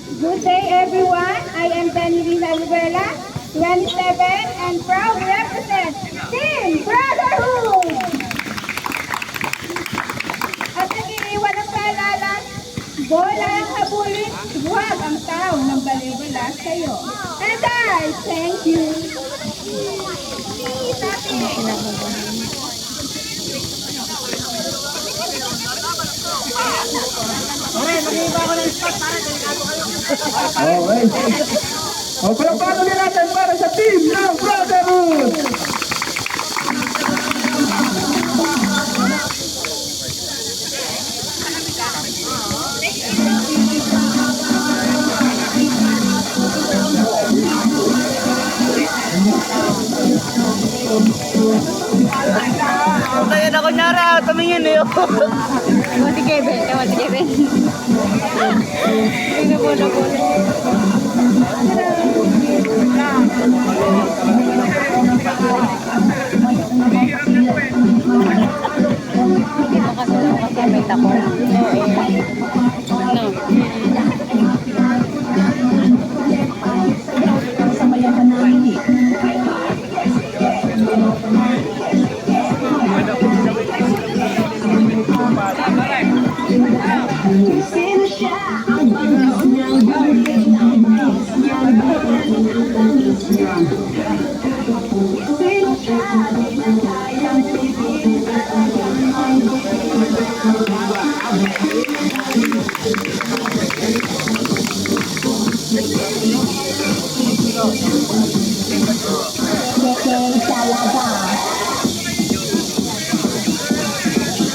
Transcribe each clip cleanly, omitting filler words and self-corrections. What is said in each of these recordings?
Good day, everyone. I am Danilina Rivera, 27, and proud to represent Team Brotherhood! At nag-iiwan ng paalala, bola ang habulin, huwag ang tao ng balibula sa'yo. And I thank you. Okay. O, palapano din natin para sa team ng Brotherhood! Kaya na kunyari, tumingin eh. Ewan si Kevin, ewan si Kevin. Pinabola-bola. Kasi may takor. No.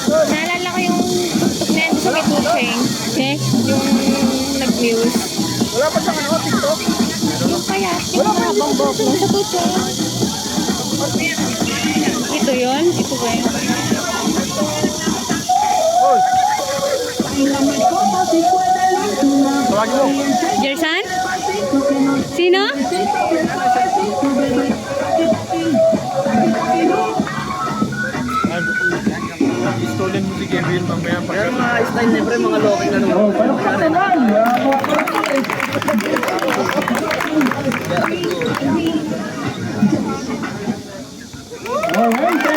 Naalala ko yung tuktok na yan sa may tucheng. Okay? Yung nag-news. Wala pa sa ano, TikTok? Yung kaya, yung mahabang buhok mo sa tucheng. Ito yun? Ito ba yun? Oy! Tawagin mo! Jersan? Sino? Pistolen mo si Kevin mamaya pag... Yan mga style siyempre, mga loking ano. Oh, palapag naman! Alright!